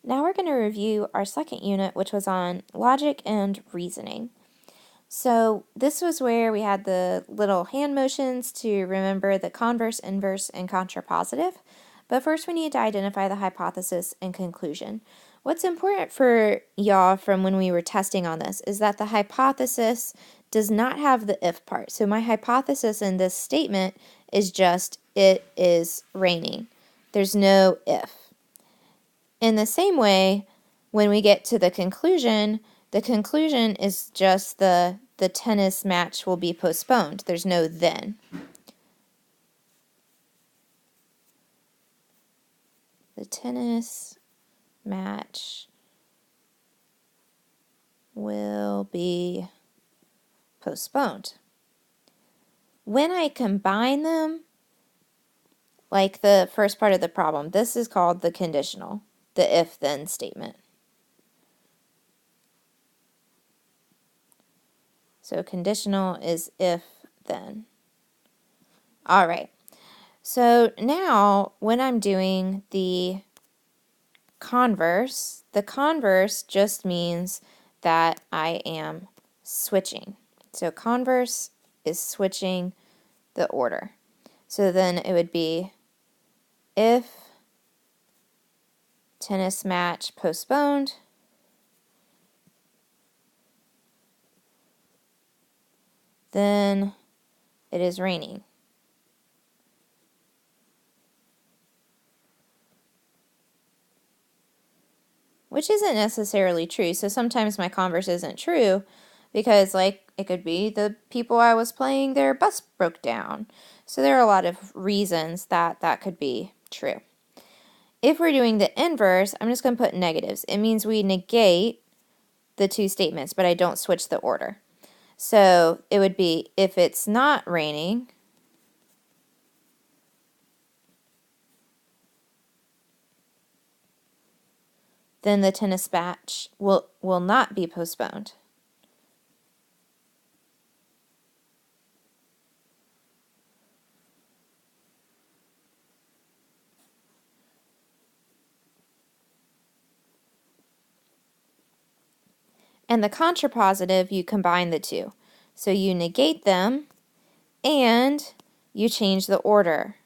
Now we're going to review our second unit, which was on logic and reasoning. So this was where we had the little hand motions to remember the converse, inverse, and contrapositive. But first we need to identify the hypothesis and conclusion. What's important for y'all from when we were testing on this is that the hypothesis does not have the if part. So my hypothesis in this statement is just it is raining. There's no if. In the same way, when we get to the conclusion is just the tennis match will be postponed. There's no then. The tennis match will be postponed. When I combine them, like the first part of the problem, this is called the conditional, the if-then statement. So conditional is if-then. All right. So now when I'm doing the converse just means that I am switching. So converse is switching the order. So then it would be if tennis match postponed, then it is raining. Which isn't necessarily true. So sometimes my converse isn't true because, like, it could be the people I was playing, their bus broke down. So there are a lot of reasons that that could be true. If we're doing the inverse, I'm just going to put negatives. It means we negate the two statements, but I don't switch the order. So it would be if it's not raining, then the tennis match will not be postponed. And the contrapositive, you combine the two. So you negate them and you change the order.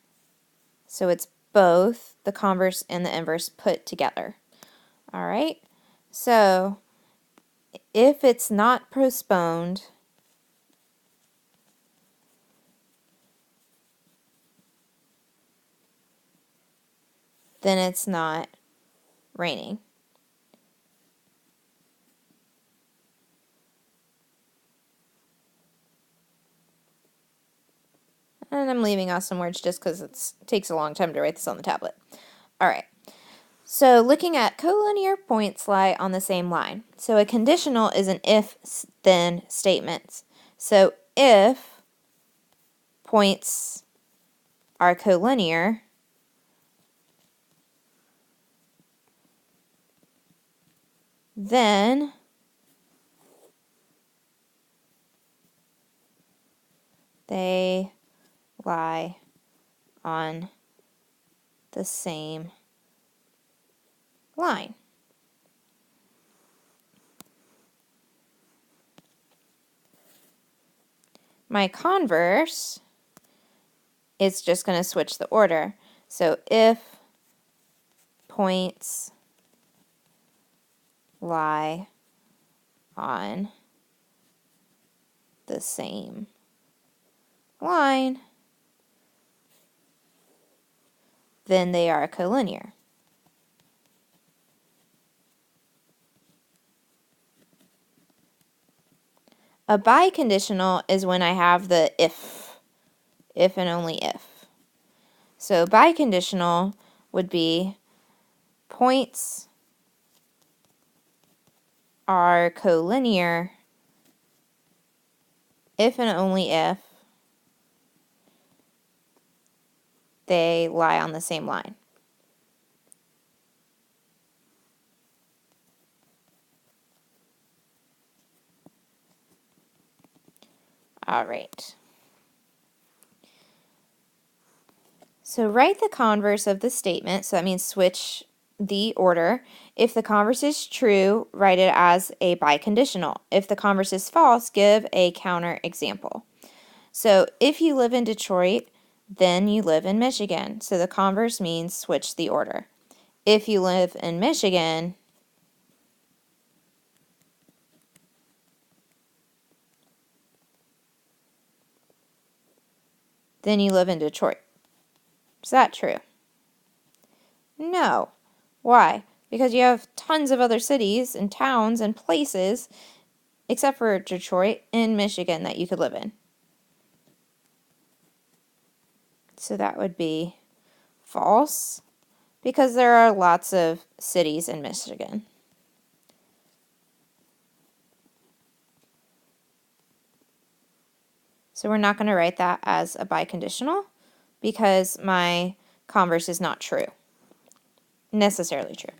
So it's both the converse and the inverse put together. All right? So if it's not postponed, then it's not raining. And I'm leaving out some words just because it takes a long time to write this on the tablet. All right. So looking at collinear points lie on the same line. So a conditional is an if-then statement. So if points are collinear, then they lie on the same line. My converse is just going to switch the order. So if points lie on the same line, then they are collinear. A biconditional is when I have the if and only if. So biconditional would be points are collinear if and only if they lie on the same line. All right. So write the converse of the statement. So that means switch the order. If the converse is true, write it as a biconditional. If the converse is false, give a counter example. So if you live in Detroit, then you live in Michigan. So the converse means switch the order. If you live in Michigan, then you live in Detroit. Is that true? No. Why? Because you have tons of other cities and towns and places, except for Detroit, in Michigan that you could live in. So that would be false, because there are lots of cities in Michigan. So we're not going to write that as a biconditional, because my converse is not true, necessarily true.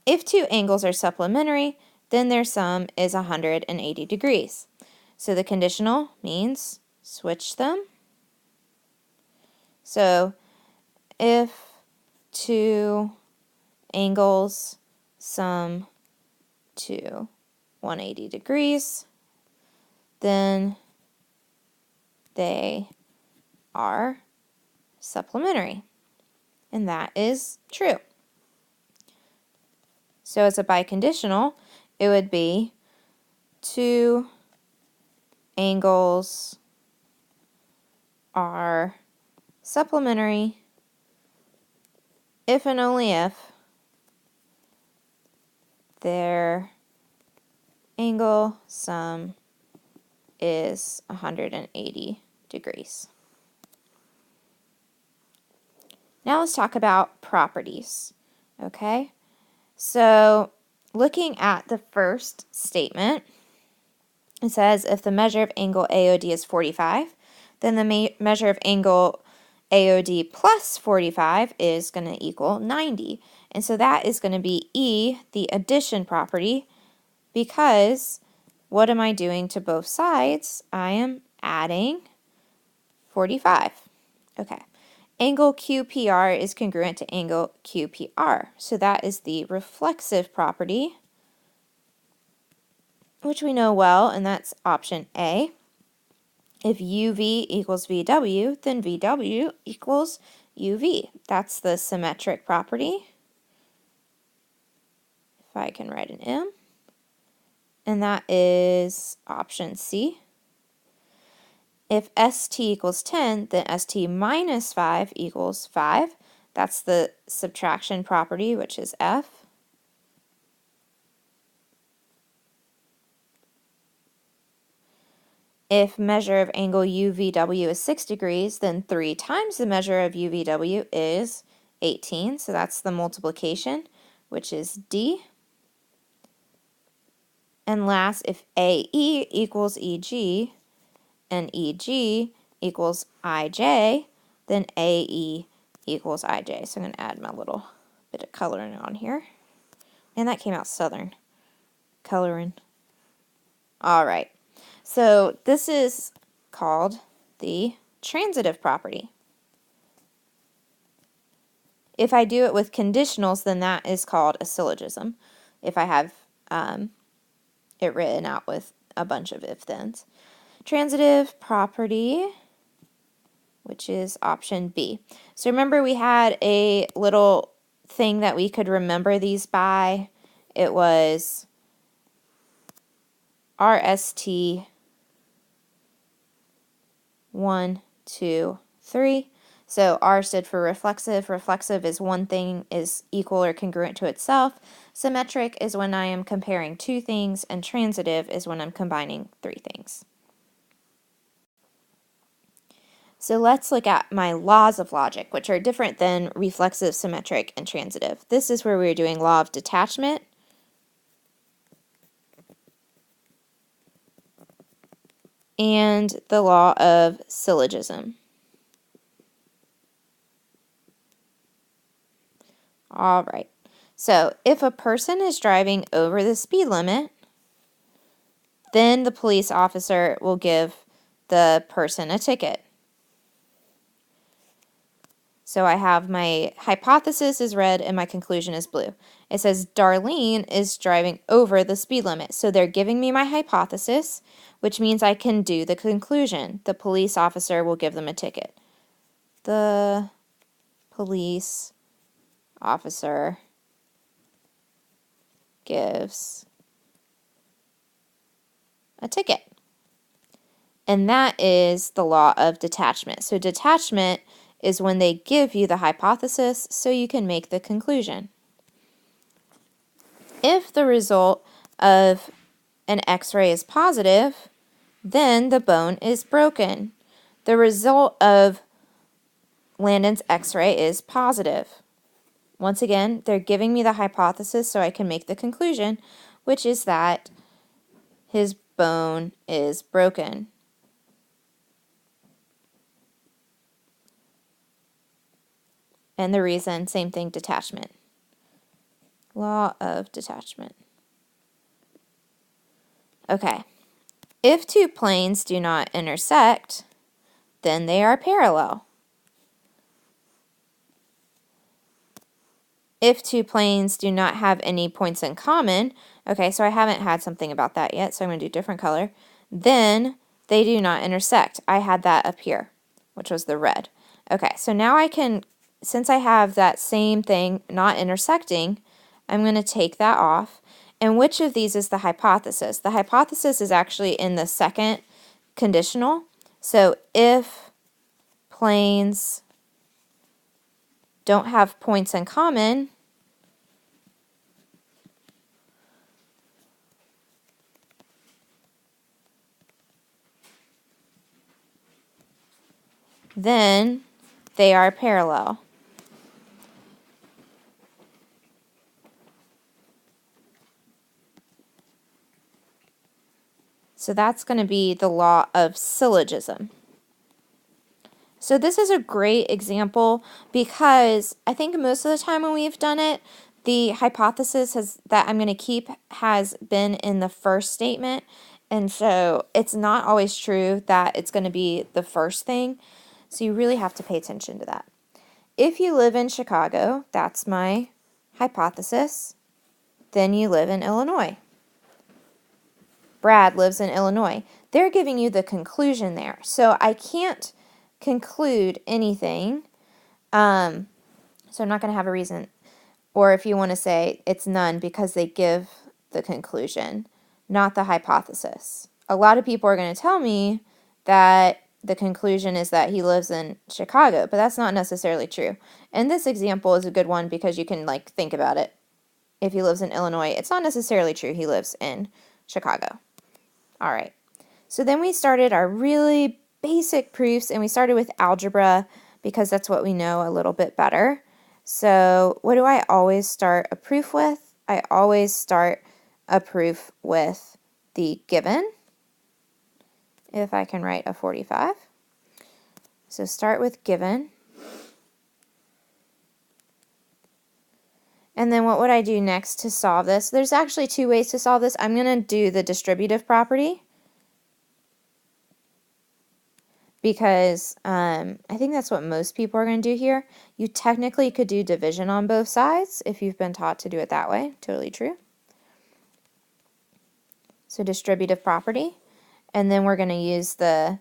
If two angles are supplementary, then their sum is 180 degrees. So the conditional means switch them. So if two angles sum to 180 degrees, then they are supplementary. And that is true. So as a biconditional, it would be two angles are supplementary if and only if their angle sum is 180 degrees. Now let's talk about properties, okay? So looking at the first statement, it says if the measure of angle AOD is 45, then the measure of angle AOD plus 45 is going to equal 90. And so that is going to be E, the addition property, because what am I doing to both sides? I am adding 45. Okay. Angle QPR is congruent to angle QPR. So that is the reflexive property, which we know well, and that's option A. If UV equals VW, then VW equals UV. That's the symmetric property. If I can write an M. And that is option C. If ST equals 10, then ST minus 5 equals 5. That's the subtraction property, which is F. If measure of angle UVW is 6 degrees, then 3 times the measure of UVW is 18. So that's the multiplication, which is D. And last, if AE equals EG, and EG equals IJ, then AE equals IJ. So I'm going to add my little bit of coloring on here. And that came out southern. Coloring. All right. So this is called the transitive property. If I do it with conditionals, then that is called a syllogism. If I have it written out with a bunch of if-thens. Transitive property, which is option B. So remember we had a little thing that we could remember these by. It was RST 1, 2, 3. So R stood for reflexive. Reflexive is one thing is equal or congruent to itself. Symmetric is when I am comparing two things, and transitive is when I'm combining three things. So let's look at my laws of logic, which are different than reflexive, symmetric, and transitive. This is where we're doing law of detachment, and the law of syllogism. All right. So if a person is driving over the speed limit, then the police officer will give the person a ticket. So I have my hypothesis is red and my conclusion is blue. It says Darlene is driving over the speed limit. So they're giving me my hypothesis, which means I can do the conclusion. The police officer will give them a ticket. The police officer gives a ticket. And that is the law of detachment. So detachment is when they give you the hypothesis so you can make the conclusion. If the result of an X-ray is positive, then the bone is broken. The result of Landon's X-ray is positive. Once again, they're giving me the hypothesis so I can make the conclusion, which is that his bone is broken. And the reason, same thing, detachment. Law of detachment. Okay. If two planes do not intersect, then they are parallel. If two planes do not have any points in common, okay, so I haven't had something about that yet, so I'm going to do different color, then they do not intersect. I had that up here, which was the red. Okay, so now I can, since I have that same thing not intersecting, I'm going to take that off. And which of these is the hypothesis? The hypothesis is actually in the second conditional. So if planes don't have points in common, then they are parallel. So that's going to be the law of syllogism. So this is a great example because I think most of the time when we've done it, the hypothesis that I'm going to keep has been in the first statement. And so it's not always true that it's going to be the first thing. So you really have to pay attention to that. If you live in Chicago, that's my hypothesis, then you live in Illinois. Brad lives in Illinois. They're giving you the conclusion there. So I can't conclude anything. So I'm not going to have a reason. Or if you want to say it's none because they give the conclusion, not the hypothesis. A lot of people are going to tell me that the conclusion is that he lives in Chicago, but that's not necessarily true. And this example is a good one because you can think about it. If he lives in Illinois, it's not necessarily true he lives in Chicago. All right. So then we started our really basic proofs, and we started with algebra because that's what we know a little bit better. So what do I always start a proof with? I always start a proof with the given, if I can write a 45. So start with given. And then what would I do next to solve this? There's actually two ways to solve this. I'm going to do the distributive property because I think that's what most people are going to do here. You technically could do division on both sides if you've been taught to do it that way. Totally true. So distributive property. And then we're going to use the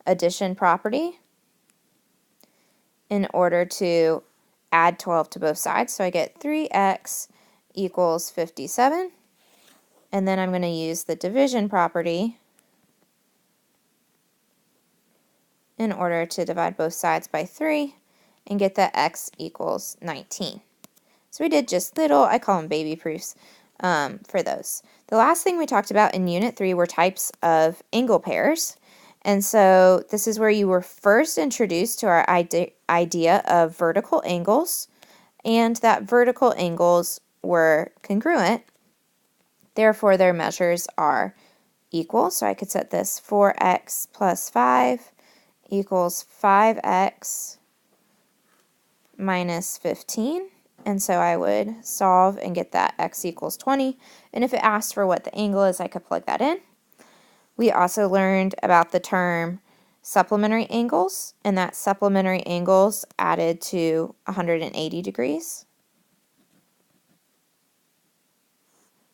addition property in order to add 12 to both sides. So I get 3x equals 57. And then I'm going to use the division property in order to divide both sides by 3 and get that x equals 19. So we did just little, I call them baby proofs for those. The last thing we talked about in Unit 3 were types of angle pairs. And so this is where you were first introduced to our idea of vertical angles, and that vertical angles were congruent. Therefore, their measures are equal. So I could set this 4x plus 5 equals 5x minus 15. And so I would solve and get that x equals 20. And if it asked for what the angle is, I could plug that in. We also learned about the term supplementary angles, and that supplementary angles added to 180 degrees.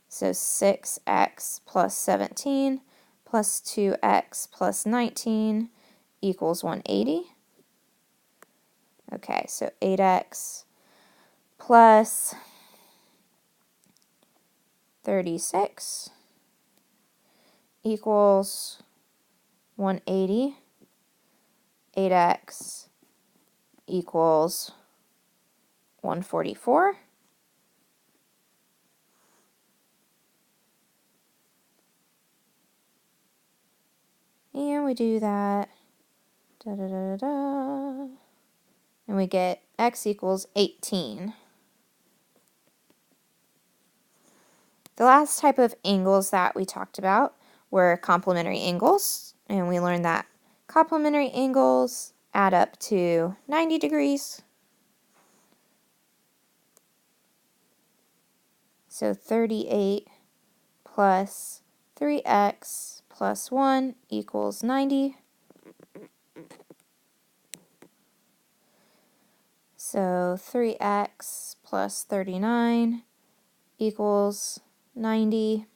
So 6x plus 17 plus 2x plus 19 equals 180. Okay, so 8x plus 36 equals 180. 8x equals 144. And we do that, and we get x equals 18. The last type of angles that we talked about were complementary angles, and we learned that complementary angles add up to 90 degrees. So 38 plus 3x plus 1 equals 90. So 3x plus 39 equals 90.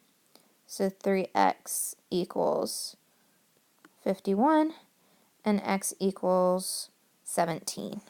So 3x equals 51, and x equals 17.